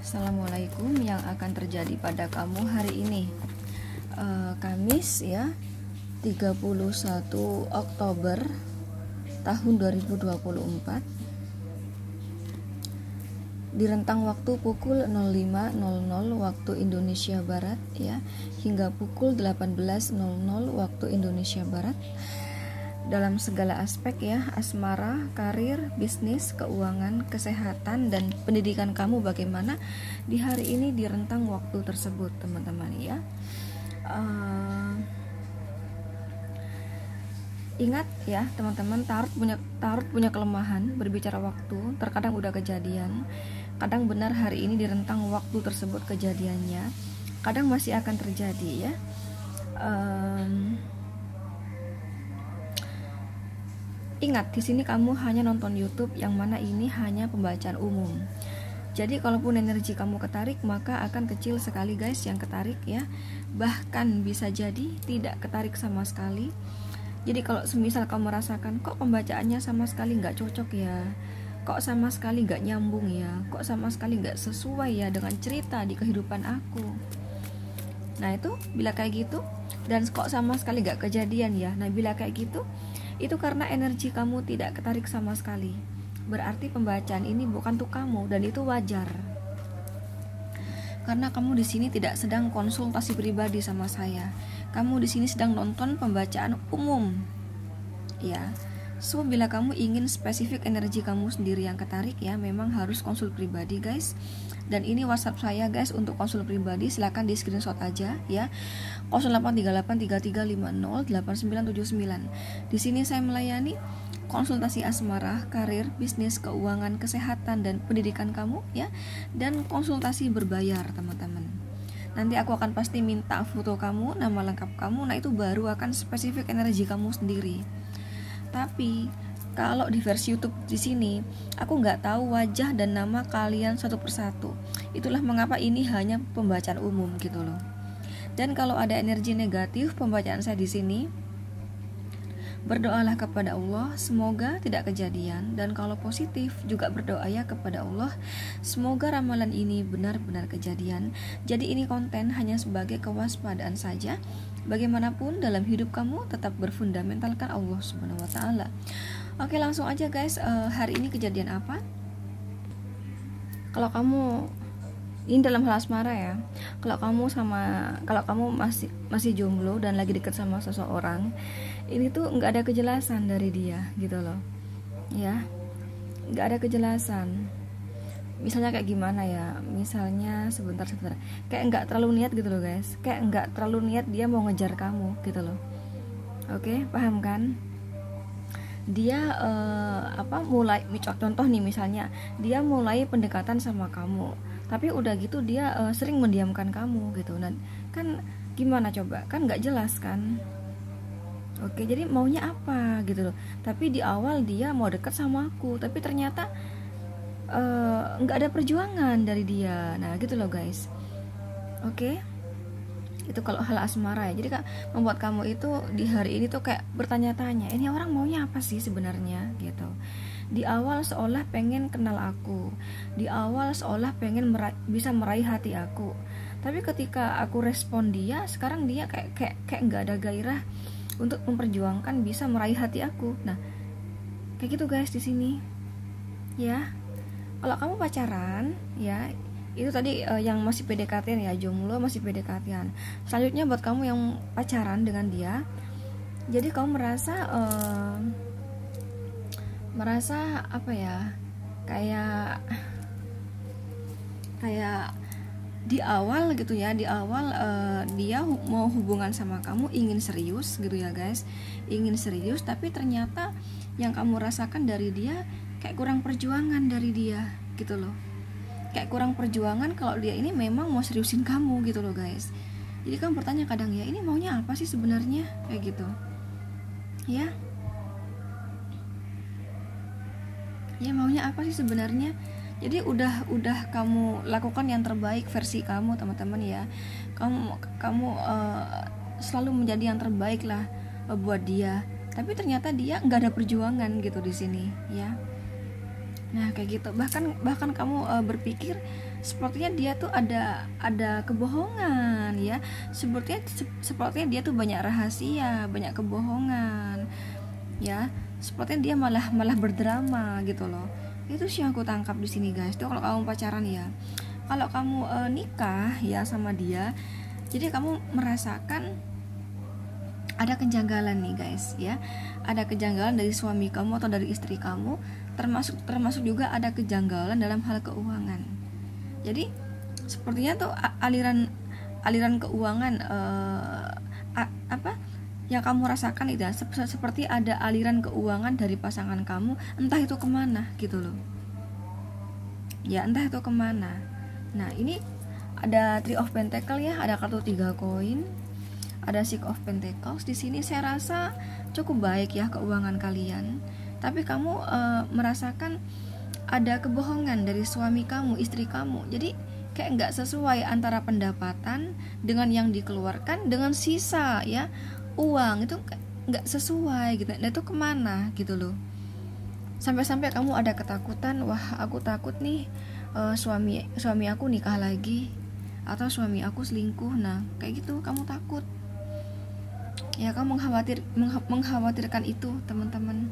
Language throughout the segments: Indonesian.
Assalamualaikum, yang akan terjadi pada kamu hari ini, Kamis ya, 31 Oktober tahun 2024, di rentang waktu pukul 05.00 waktu Indonesia Barat ya, hingga pukul 18.00 waktu Indonesia Barat. Dalam segala aspek ya, asmara, karir, bisnis, keuangan, kesehatan, dan pendidikan kamu bagaimana di hari ini di rentang waktu tersebut, teman-teman ya. Ingat ya teman-teman, tarot punya kelemahan berbicara waktu. Terkadang udah kejadian, kadang benar hari ini di rentang waktu tersebut kejadiannya, kadang masih akan terjadi ya. Ingat, di sini kamu hanya nonton YouTube, yang mana ini hanya pembacaan umum. Jadi kalaupun energi kamu ketarik, maka akan kecil sekali guys yang ketarik ya. Bahkan bisa jadi tidak ketarik sama sekali. Jadi kalau semisal kamu merasakan kok pembacaannya sama sekali nggak cocok ya, kok sama sekali nggak nyambung ya, kok sama sekali nggak sesuai ya dengan cerita di kehidupan aku. Nah itu bila kayak gitu, dan kok sama sekali nggak kejadian ya. Nah bila kayak gitu, itu karena energi kamu tidak ketarik sama sekali. Berarti pembacaan ini bukan untuk kamu, dan itu wajar. Karena kamu di sini tidak sedang konsultasi pribadi sama saya. Kamu di sini sedang nonton pembacaan umum. Ya. So bila kamu ingin spesifik energi kamu sendiri yang ketarik ya, memang harus konsul pribadi guys. Dan ini WhatsApp saya guys untuk konsul pribadi, silakan di screenshot aja ya. 083833508979. Di sini saya melayani konsultasi asmara, karir, bisnis, keuangan, kesehatan, dan pendidikan kamu ya. Dan konsultasi berbayar teman-teman. Nanti aku akan pasti minta foto kamu, nama lengkap kamu. Nah itu baru akan spesifik energi kamu sendiri. Tapi kalau di versi YouTube di sini, aku nggak tahu wajah dan nama kalian satu persatu. Itulah mengapa ini hanya pembacaan umum gitu loh. Dan kalau ada energi negatif pembacaan saya di sini, berdoalah kepada Allah, semoga tidak kejadian. Dan kalau positif juga berdoa ya kepada Allah, semoga ramalan ini benar-benar kejadian. Jadi ini konten hanya sebagai kewaspadaan saja. Bagaimanapun dalam hidup kamu tetap berfundamentalkan Allah Subhanahu wa taala. Oke, langsung aja guys, hari ini kejadian apa? Kalau kamu ini dalam hal asmara ya. Kalau kamu masih jomblo dan lagi dekat sama seseorang, ini tuh nggak ada kejelasan dari dia gitu loh. Ya. Nggak ada kejelasan. Misalnya kayak gimana ya? Misalnya sebentar. Kayak nggak terlalu niat gitu loh guys. Kayak nggak terlalu niat dia mau ngejar kamu gitu loh. Oke, paham kan? Dia mulai contoh nih, misalnya dia mulai pendekatan sama kamu, tapi udah gitu dia sering mendiamkan kamu gitu. Dan kan gimana coba, kan nggak jelas kan. Oke, jadi maunya apa gitu loh. Tapi di awal dia mau dekat sama aku, tapi ternyata nggak ada perjuangan dari dia. Nah gitu loh guys. Oke, itu kalau hal asmara ya. Jadi kak, membuat kamu itu di hari ini tuh kayak bertanya-tanya, ini orang maunya apa sih sebenarnya gitu. Di awal seolah pengen kenal aku, di awal seolah pengen bisa meraih hati aku, tapi ketika aku respon dia, sekarang dia kayak nggak ada gairah untuk memperjuangkan bisa meraih hati aku. Nah kayak gitu guys di sini ya. Kalau kamu pacaran ya, itu tadi yang masih PDKT ya, jomblo masih PDKT. Selanjutnya buat kamu yang pacaran dengan dia, jadi kamu merasa apa ya, kayak di awal gitu ya, dia mau hubungan sama kamu, ingin serius gitu ya guys, ingin serius, tapi ternyata yang kamu rasakan dari dia kayak kurang perjuangan dari dia gitu loh. Kayak kurang perjuangan kalau dia ini memang mau seriusin kamu gitu loh guys. Jadi kamu bertanya kadang ya, ini maunya apa sih sebenarnya kayak gitu ya. Ya maunya apa sih sebenarnya. Jadi udah kamu lakukan yang terbaik versi kamu teman-teman ya. Kamu selalu menjadi yang terbaik lah buat dia. Tapi ternyata dia nggak ada perjuangan gitu di sini ya. Nah kayak gitu, bahkan kamu berpikir sepertinya dia tuh ada kebohongan ya, sepertinya dia tuh banyak rahasia, banyak kebohongan ya, sepertinya dia malah berdrama gitu loh. Itu sih yang aku tangkap di sini guys. Tuh kalau kamu pacaran ya, kalau kamu nikah ya sama dia, jadi kamu merasakan ada kejanggalan nih guys ya, ada kejanggalan dari suami kamu atau dari istri kamu, termasuk juga ada kejanggalan dalam hal keuangan. Jadi sepertinya tuh aliran keuangan yang kamu rasakan itu seperti ada aliran keuangan dari pasangan kamu, entah itu kemana gitu loh ya, entah itu kemana. Nah ini ada Three of Pentacles ya, ada kartu 3 koin, ada Six of Pentacles. Di sini saya rasa cukup baik ya keuangan kalian, tapi kamu merasakan ada kebohongan dari suami kamu, istri kamu. Jadi kayak nggak sesuai antara pendapatan dengan yang dikeluarkan dengan sisa ya, uang itu nggak sesuai gitu. Nah itu kemana gitu loh, sampai-sampai kamu ada ketakutan, wah aku takut nih suami aku nikah lagi atau suami aku selingkuh. Nah kayak gitu kamu takut ya, kamu mengkhawatirkan itu teman-teman,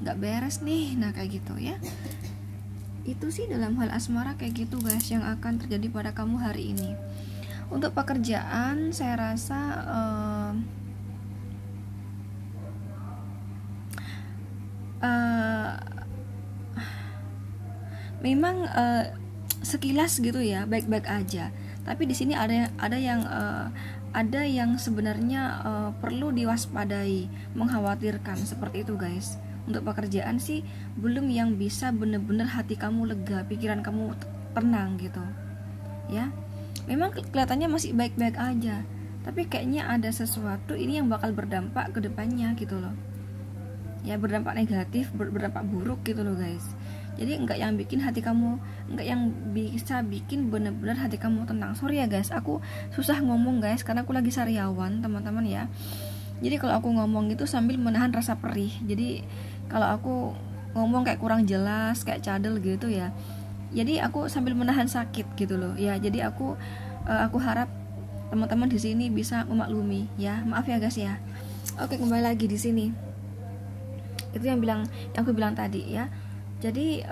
nggak beres nih. Nah kayak gitu ya, itu sih dalam hal asmara kayak gitu guys yang akan terjadi pada kamu hari ini. Untuk pekerjaan saya rasa memang sekilas gitu ya baik-baik aja, tapi di sini ada yang sebenarnya perlu diwaspadai, mengkhawatirkan seperti itu guys. Untuk pekerjaan sih belum yang bisa bener-bener hati kamu lega, pikiran kamu tenang gitu ya. Memang kelihatannya masih baik-baik aja, tapi kayaknya ada sesuatu ini yang bakal berdampak ke depannya gitu loh ya, berdampak negatif, berdampak buruk gitu loh guys. Jadi enggak yang bikin hati kamu, enggak yang bisa bikin bener-bener hati kamu tenang. Sorry ya guys, aku susah ngomong guys karena aku lagi sariawan teman-teman ya. Jadi kalau aku ngomong itu sambil menahan rasa perih, jadi kalau aku ngomong kayak kurang jelas, kayak cadel gitu ya, jadi aku sambil menahan sakit gitu loh ya. Jadi aku harap teman-teman di sini bisa memaklumi ya, maaf ya guys ya. Oke, kembali lagi di sini, itu yang aku bilang tadi ya. Jadi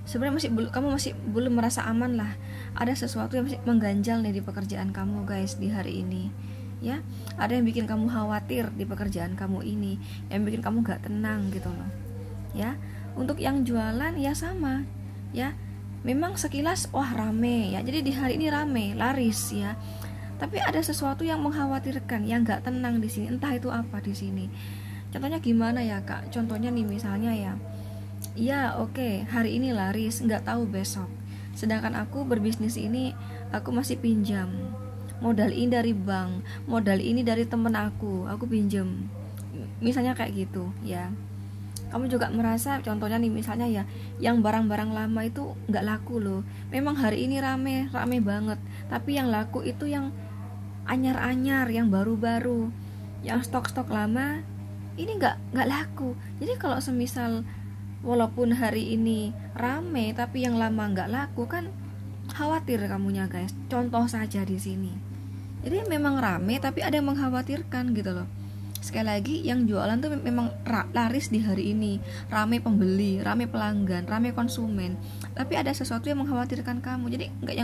sebenarnya kamu masih belum merasa aman lah, ada sesuatu yang masih mengganjal nih di pekerjaan kamu guys di hari ini ya. Ada yang bikin kamu khawatir di pekerjaan kamu ini, yang bikin kamu gak tenang gitu loh ya. Untuk yang jualan ya sama ya, memang sekilas wah rame ya, jadi di hari ini rame, laris ya, tapi ada sesuatu yang mengkhawatirkan, yang gak tenang di sini. Entah itu apa di sini. Contohnya gimana ya kak? Contohnya nih misalnya ya oke, hari ini laris, nggak tahu besok. Sedangkan aku berbisnis ini, aku masih pinjam. Modal ini dari bank, modal ini dari temen aku pinjam. Misalnya kayak gitu ya. Kamu juga merasa, contohnya nih misalnya ya, yang barang-barang lama itu nggak laku loh. Memang hari ini rame banget, tapi yang laku itu yang anyar-anyar, yang baru-baru, yang stok-stok lama ini nggak laku. Jadi kalau semisal walaupun hari ini rame tapi yang lama nggak laku, kan khawatir kamunya guys. Contoh saja di sini. Jadi memang rame tapi ada yang mengkhawatirkan gitu loh. Sekali lagi, yang jualan tuh memang laris di hari ini, rame pembeli, rame pelanggan, rame konsumen, tapi ada sesuatu yang mengkhawatirkan kamu. Jadi nggak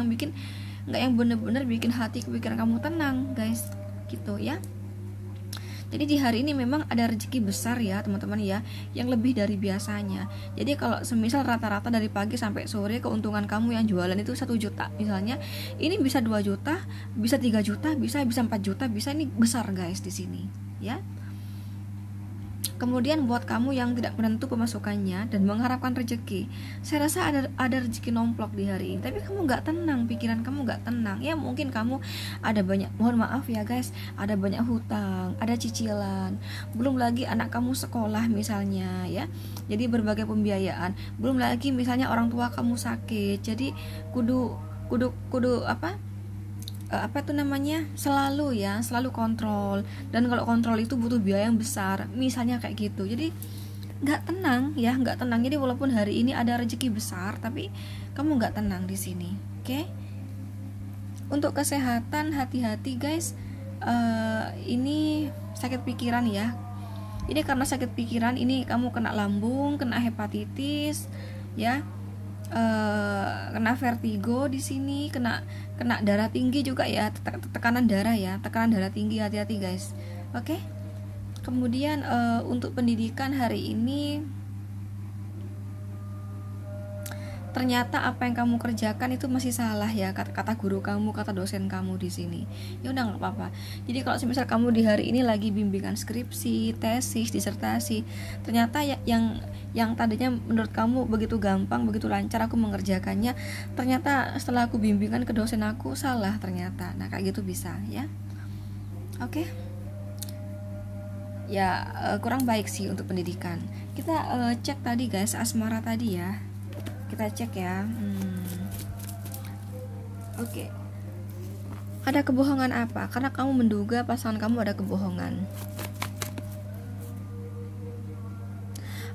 yang bener-bener bikin hati pikiran kamu tenang guys gitu ya. Jadi di hari ini memang ada rezeki besar ya teman-teman ya, yang lebih dari biasanya. Jadi kalau semisal rata-rata dari pagi sampai sore keuntungan kamu yang jualan itu 1 juta misalnya, ini bisa 2 juta, bisa 3 juta, bisa 4 juta, bisa, ini besar guys di sini ya. Kemudian buat kamu yang tidak menentu pemasukannya dan mengharapkan rezeki, saya rasa ada rezeki nomplok di hari ini, tapi kamu nggak tenang, pikiran kamu nggak tenang ya. Mungkin kamu ada banyak, mohon maaf ya guys, ada banyak hutang, ada cicilan, belum lagi anak kamu sekolah misalnya ya, jadi berbagai pembiayaan, belum lagi misalnya orang tua kamu sakit, jadi kudu selalu kontrol, dan kalau kontrol itu butuh biaya yang besar misalnya kayak gitu. Jadi nggak tenang ya, nggak tenang. Jadi walaupun hari ini ada rezeki besar, tapi kamu nggak tenang di sini. Oke? Untuk kesehatan hati-hati guys. Ini sakit pikiran ya. Ini karena sakit pikiran, ini kamu kena lambung, kena hepatitis, ya, kena vertigo di sini, kena darah tinggi juga ya, tekanan darah ya, tekanan darah tinggi, hati-hati guys. Oke? Kemudian untuk pendidikan hari ini, ternyata apa yang kamu kerjakan itu masih salah ya, kata guru kamu, kata dosen kamu di sini. Ya udah nggak apa-apa. Jadi kalau misal kamu di hari ini lagi bimbingan skripsi, tesis, disertasi, ternyata yang tadinya menurut kamu begitu gampang, begitu lancar aku mengerjakannya, ternyata setelah aku bimbingan ke dosen aku salah ternyata. Nah kayak gitu bisa ya. Oke. Ya kurang baik sih untuk pendidikan. Kita cek tadi guys, asmara tadi ya. Kita cek ya. Oke. Ada kebohongan apa? Karena kamu menduga pasangan kamu ada kebohongan.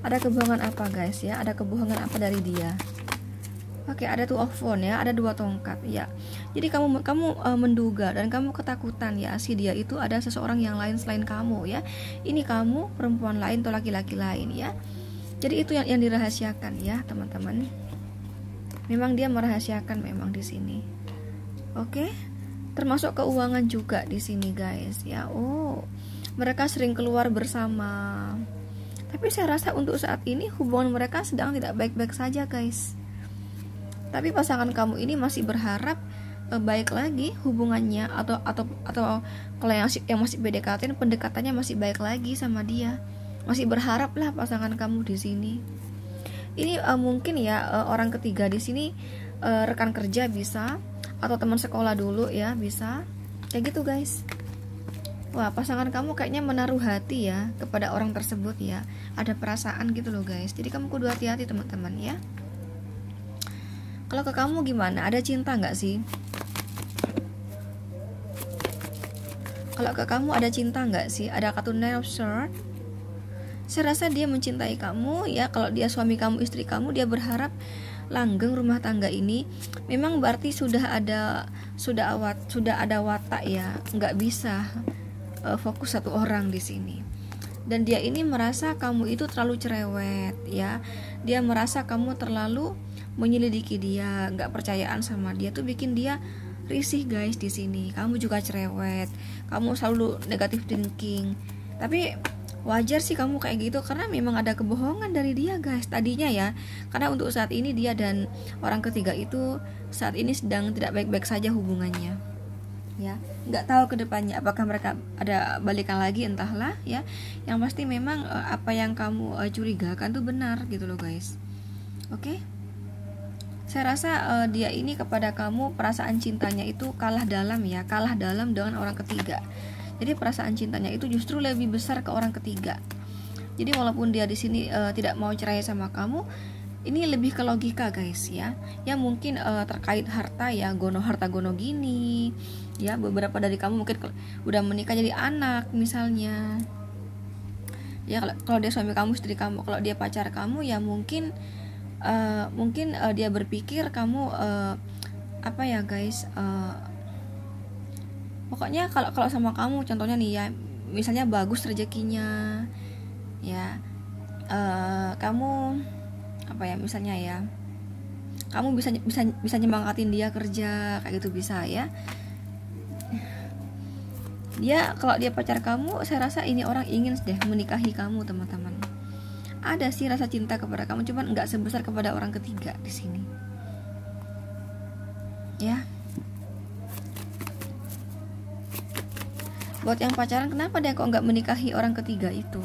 Ada kebohongan apa guys ya? Ada kebohongan apa dari dia? Oke, ada two of wands ya, ada 2 tongkat ya. Jadi kamu menduga dan kamu ketakutan ya, si dia itu ada seseorang yang lain selain kamu ya. Ini kamu perempuan lain atau laki-laki lain ya. Jadi itu yang dirahasiakan ya, teman-teman. Memang dia merahasiakan memang di sini. Oke? Termasuk keuangan juga di sini, guys. Ya, mereka sering keluar bersama. Tapi saya rasa untuk saat ini hubungan mereka sedang tidak baik-baik saja, guys. Tapi pasangan kamu ini masih berharap baik lagi hubungannya, atau kalau yang masih PDKT, pendekatannya masih baik lagi sama dia. Masih berharap lah pasangan kamu di sini. Ini mungkin ya orang ketiga di sini, rekan kerja bisa, atau teman sekolah dulu ya bisa, kayak gitu guys. Wah, pasangan kamu kayaknya menaruh hati ya kepada orang tersebut ya, ada perasaan gitu loh guys. Jadi kamu kudu hati-hati teman-teman ya. Kalau ke kamu gimana? Ada cinta nggak sih? Kalau ke kamu ada cinta nggak sih? Ada kartu Nine of Swords. Saya rasa dia mencintai kamu ya. Kalau dia suami kamu, istri kamu, dia berharap langgeng rumah tangga ini. Memang berarti sudah ada watak ya, nggak bisa fokus satu orang di sini. Dan dia ini merasa kamu itu terlalu cerewet ya. Dia merasa kamu terlalu menyelidiki dia, nggak percayaan sama dia, tuh bikin dia risih guys di sini. Kamu juga cerewet, kamu selalu negative thinking. Tapi wajar sih kamu kayak gitu, karena memang ada kebohongan dari dia guys tadinya ya. Karena untuk saat ini dia dan orang ketiga itu saat ini sedang tidak baik-baik saja hubungannya ya. Nggak tahu kedepannya apakah mereka ada balikan lagi, entahlah ya. Yang pasti memang apa yang kamu curigakan tuh benar gitu loh guys. Oke? Saya rasa dia ini kepada kamu perasaan cintanya itu kalah dalam ya, kalah dalam dengan orang ketiga. Jadi perasaan cintanya itu justru lebih besar ke orang ketiga. Jadi walaupun dia di sini tidak mau cerai sama kamu, ini lebih ke logika guys ya. Ya mungkin terkait harta ya, harta gono gini. Ya beberapa dari kamu mungkin udah menikah jadi anak misalnya. Ya kalau dia suami kamu, istri kamu, kalau dia pacar kamu ya mungkin dia berpikir kamu apa ya guys, pokoknya kalau sama kamu contohnya nih ya, misalnya bagus rezekinya ya, kamu apa ya misalnya ya, kamu bisa nyemangatin dia kerja kayak gitu bisa ya. Dia kalau dia pacar kamu, saya rasa ini orang ingin deh menikahi kamu teman-teman. Ada sih rasa cinta kepada kamu, cuman nggak sebesar kepada orang ketiga di sini ya. Buat yang pacaran, kenapa dia kok nggak menikahi orang ketiga itu?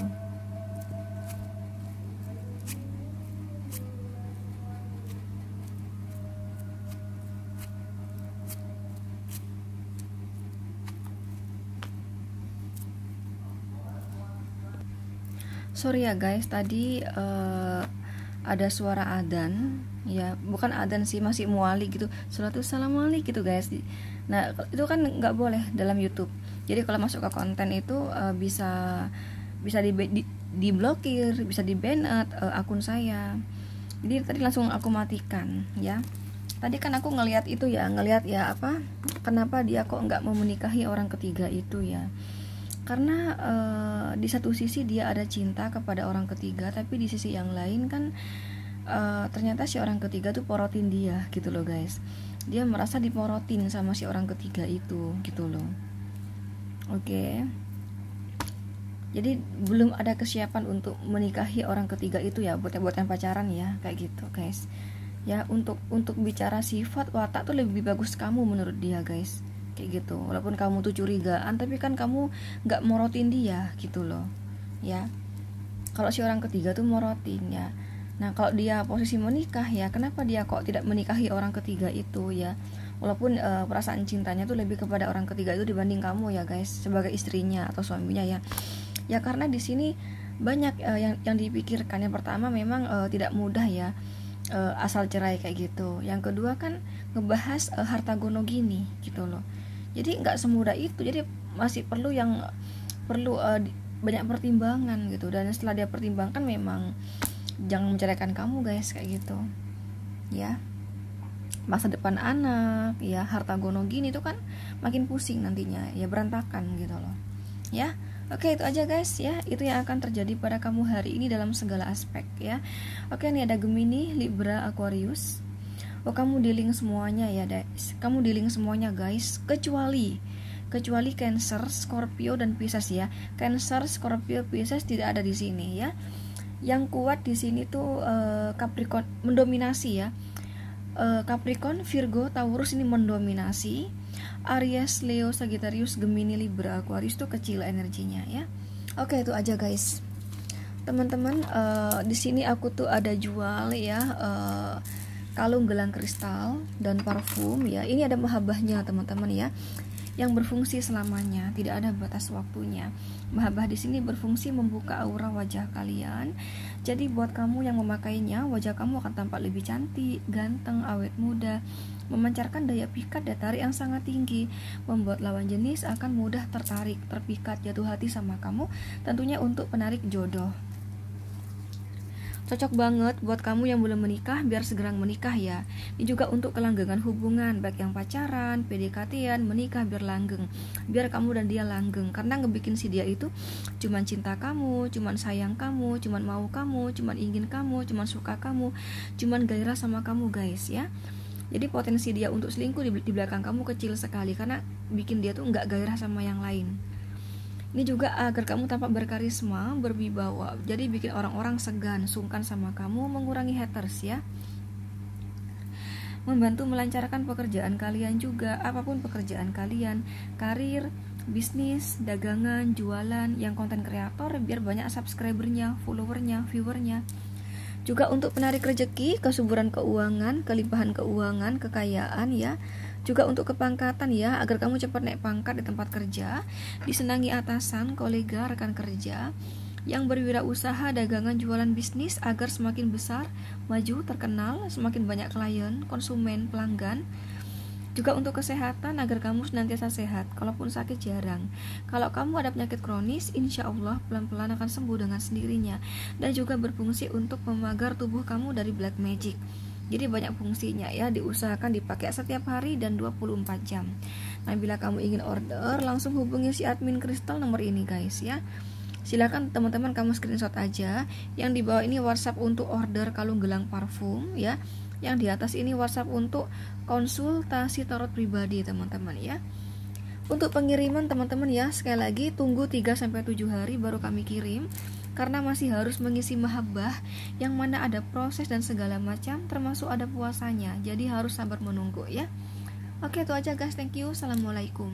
Sorry ya guys, tadi ada suara adzan ya, bukan adzan sih, masih muali gitu, salatu assalamualaikum gitu guys. Nah itu kan nggak boleh dalam YouTube. Jadi kalau masuk ke konten itu bisa diblokir, bisa di banned akun saya. Jadi tadi langsung aku matikan ya. Tadi kan aku ngelihat ya apa, kenapa dia kok nggak mau menikahi orang ketiga itu ya. Karena di satu sisi dia ada cinta kepada orang ketiga, tapi di sisi yang lain kan ternyata si orang ketiga tuh porotin dia gitu loh guys. Dia merasa diporotin sama si orang ketiga itu gitu loh. Oke. Jadi belum ada kesiapan untuk menikahi orang ketiga itu ya, buat yang pacaran ya, kayak gitu guys. Ya untuk bicara sifat watak tuh lebih bagus kamu menurut dia guys, kayak gitu. Walaupun kamu tuh curigaan, tapi kan kamu nggak morotin dia gitu loh ya. Kalau si orang ketiga tuh morotin ya. Nah kalau dia posisi menikah ya, kenapa dia kok tidak menikahi orang ketiga itu ya? Walaupun perasaan cintanya tuh lebih kepada orang ketiga itu dibanding kamu ya guys, sebagai istrinya atau suaminya ya. Ya karena di sini banyak yang dipikirkan. Yang pertama memang tidak mudah ya asal cerai kayak gitu. Yang kedua kan ngebahas harta gono gini gitu loh. Jadi nggak semudah itu. Jadi masih perlu banyak pertimbangan gitu. Dan setelah dia pertimbangkan memang jangan menceraikan kamu guys kayak gitu. Ya. Masa depan anak, ya harta gono gini tuh kan makin pusing nantinya, ya berantakan gitu loh. Ya. Oke, itu aja guys ya. Itu yang akan terjadi pada kamu hari ini dalam segala aspek ya. Oke, nih ada Gemini, Libra, Aquarius. Oh, kamu dealing semuanya ya guys. Kamu dealing semuanya guys, kecuali Cancer, Scorpio dan Pisces ya. Cancer, Scorpio, Pisces tidak ada di sini ya. Yang kuat di sini tuh Capricorn mendominasi ya. Capricorn, Virgo, Taurus ini mendominasi. Aries, Leo, Sagittarius, Gemini, Libra, Aquarius tuh kecil energinya ya. Oke, itu aja guys. Teman-teman, di sini aku tuh ada jual ya kalung gelang kristal dan parfum ya. Ini ada mahabbahnya teman-teman ya, yang berfungsi selamanya, tidak ada batas waktunya. Mahabbah di sini berfungsi membuka aura wajah kalian. Jadi buat kamu yang memakainya, wajah kamu akan tampak lebih cantik, ganteng, awet muda, memancarkan daya pikat dan tarik yang sangat tinggi, membuat lawan jenis akan mudah tertarik, terpikat, jatuh hati sama kamu, tentunya untuk penarik jodoh. Cocok banget buat kamu yang belum menikah, biar segera menikah ya. Ini juga untuk kelanggengan hubungan, baik yang pacaran, PDKT-an, menikah biar langgeng, biar kamu dan dia langgeng. Karena ngebikin si dia itu cuman cinta kamu, cuman sayang kamu, cuman mau kamu, cuman ingin kamu, cuman suka kamu, cuman gairah sama kamu guys ya. Jadi potensi dia untuk selingkuh di belakang kamu kecil sekali, karena bikin dia tuh nggak gairah sama yang lain. Ini juga agar kamu tampak berkarisma, berwibawa. Jadi bikin orang-orang segan, sungkan sama kamu, mengurangi haters ya. Membantu melancarkan pekerjaan kalian juga, apapun pekerjaan kalian, karir, bisnis, dagangan, jualan, yang konten kreator biar banyak subscribernya, followernya, viewernya. Juga untuk penarik rezeki, kesuburan keuangan, kelimpahan keuangan, kekayaan ya. Juga untuk kepangkatan ya, agar kamu cepat naik pangkat di tempat kerja, disenangi atasan, kolega, rekan kerja. Yang berwirausaha, dagangan, jualan, bisnis agar semakin besar, maju, terkenal, semakin banyak klien, konsumen, pelanggan. Juga untuk kesehatan, agar kamu senantiasa sehat, kalaupun sakit jarang. Kalau kamu ada penyakit kronis, insya Allah pelan-pelan akan sembuh dengan sendirinya. Dan juga berfungsi untuk memagar tubuh kamu dari black magic. Jadi banyak fungsinya ya, diusahakan dipakai setiap hari dan 24 jam. Nah, bila kamu ingin order, langsung hubungi si admin kristal nomor ini guys ya. Silakan teman-teman kamu screenshot aja. Yang di bawah ini WhatsApp untuk order kalung gelang parfum ya. Yang di atas ini WhatsApp untuk konsultasi tarot pribadi teman-teman ya. Untuk pengiriman teman-teman ya, sekali lagi tunggu 3-7 hari baru kami kirim, karena masih harus mengisi mahabbah yang mana ada proses dan segala macam, termasuk ada puasanya. Jadi harus sabar menunggu ya. Oke, itu aja guys, thank you. Assalamualaikum.